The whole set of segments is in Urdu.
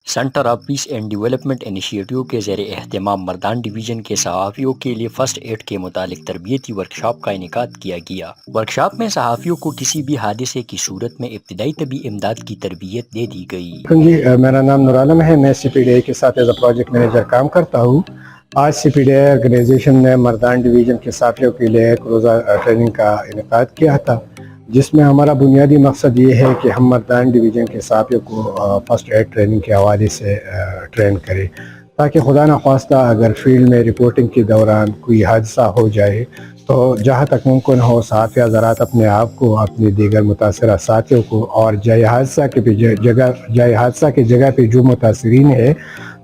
Centre of peace and development initiative کے زیر اہتمام مردان ڈویژن کے صحافیوں کے لیے فرسٹ ایڈ کے متعلق تربیتی ورکشاپ کا انعقاد کیا گیا۔ ورکشاپ میں صحافیوں کو کسی بھی حادثے کی صورت میں ابتدائی طبی امداد کی تربیت دے دی گئی۔ جی، میرا نام نور عالم ہے، میں سی پی ڈی آئی کے ساتھ ایز اے پروجیکٹ مینیجر کام کرتا ہوں۔ آج سی پی ڈی آئی آرگنائزیشن نے مردان ڈویژن کے صحافیوں کے لیے ایک روزہ ٹریننگ کا انعقاد کیا تھا، جس میں ہمارا بنیادی مقصد یہ ہے کہ ہم مردان ڈویژن کے صحافیوں کو فرسٹ ایڈ ٹریننگ کے حوالے سے ٹرین کریں، تاکہ خدا نخواستہ اگر فیلڈ میں رپورٹنگ کے دوران کوئی حادثہ ہو جائے تو جہاں تک ممکن ہو صحافی حضرات اپنے آپ کو، اپنے دیگر متاثرہ ساتھیوں کو اور جائے حادثہ کی جگہ پہ جو متاثرین ہے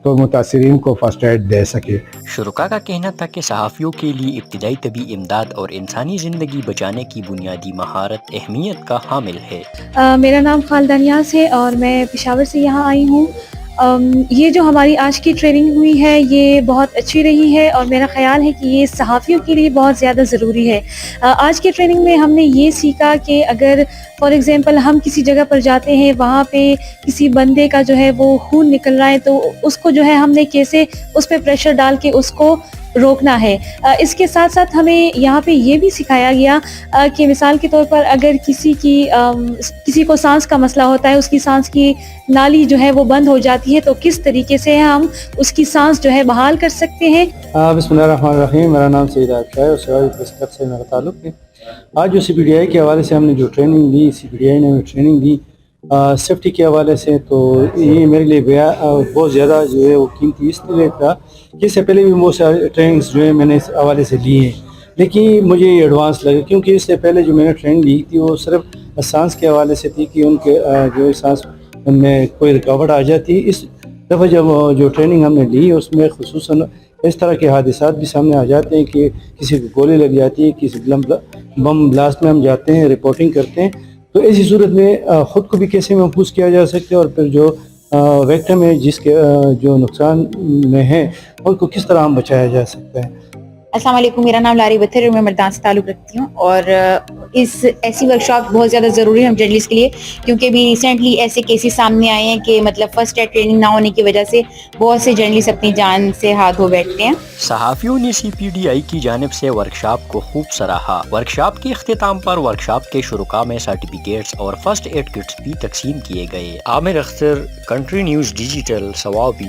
تو متاثرین کو فرسٹ ایڈ دے سکے۔ شرکاء کا کہنا تھا کہ صحافیوں کے لیے ابتدائی طبی امداد اور انسانی زندگی بچانے کی بنیادی مہارت اہمیت کا حامل ہے۔ میرا نام خالدہ نیاز ہے اور میں پشاور سے یہاں آئی ہوں۔ یہ جو ہماری آج کی ٹریننگ ہوئی ہے یہ بہت اچھی رہی ہے اور میرا خیال ہے کہ یہ صحافیوں کے لیے بہت زیادہ ضروری ہے۔ آج کی ٹریننگ میں ہم نے یہ سیکھا کہ اگر فار ایگزامپل ہم کسی جگہ پر جاتے ہیں، وہاں پہ کسی بندے کا جو ہے وہ خون نکل رہا ہے تو اس کو جو ہے ہم نے کیسے اس پہ پریشر ڈال کے اس کو روکنا ہے۔ اس کے ساتھ ساتھ ہمیں یہاں پہ یہ بھی سکھایا گیا کہ مثال کے طور پر اگر کسی کو سانس کا مسئلہ ہوتا ہے، اس کی سانس کی نالی جو ہے وہ بند ہو جاتی ہے، تو کس طریقے سے ہم اس کی سانس جو ہے بحال کر سکتے ہیں۔ بسم اللہ الرحمن الرحیم، میرا نام سید عارف ہے اور سیوائی پریس کلب سے میرا تعلق ہے۔ آج جو سی پی ڈی آئی کے حوالے سے ہم نے جو training the, C P D I نے ہمیں ٹریننگ دی سیفٹی کے حوالے سے، تو یہ میرے لیے بہت زیادہ جو ہے وہ قیمتی اس لیے تھا کہ اس سے پہلے بھی بہت سارے ٹریننگز جو ہے میں نے اس حوالے سے لی ہیں، لیکن مجھے یہ ایڈوانس لگے کیونکہ اس سے پہلے جو میں نے ٹریننگ لی تھی وہ صرف سانس کے حوالے سے تھی کہ ان کے جو سانس میں کوئی رکاوٹ آ جاتی۔ اس دفعہ جب جو ٹریننگ ہم نے لی اس میں خصوصاً اس طرح کے حادثات بھی سامنے آ جاتے ہیں کہ کسی کو گولی لگ جاتی ہے، کسی بم بلاسٹ میں ہم جاتے ہیں، رپورٹنگ کرتے ہیں، تو ایسی صورت میں خود کو بھی کیسے محفوظ کیا جا سکتا ہے اور پھر جو ویکٹم ہے جس کے جو نقصان میں ہے ان کو کس طرح ہم بچایا جا سکتا ہے۔ السلام علیکم، میرا نام لاری بتر ہے اور میں مردان سے تعلق رکھتی ہوں، اور ایسی ورکشاپ بہت زیادہ ضروری ہے ہم جرنلسٹ کے لیے، کیونکہ بھی ریسنٹلی ایسے کیسز سامنے آئے ہیں کہ مطلب فرسٹ ایڈ ٹریننگ نہ ہونے کی وجہ سے بہت سے جرنلسٹ اپنی جان سے ہاتھ دھو بیٹھتے ہیں۔ صحافیوں نے سی پی ڈی آئی کی جانب سے ورکشاپ کو خوب سراہا۔ ورکشاپ کے اختتام پر ورکشاپ کے شرکاء میں سرٹیفکیٹس اور فرسٹ ایڈ کٹس بھی تقسیم کیے گئے۔ عامر Akhtar, country news digital, Swabi.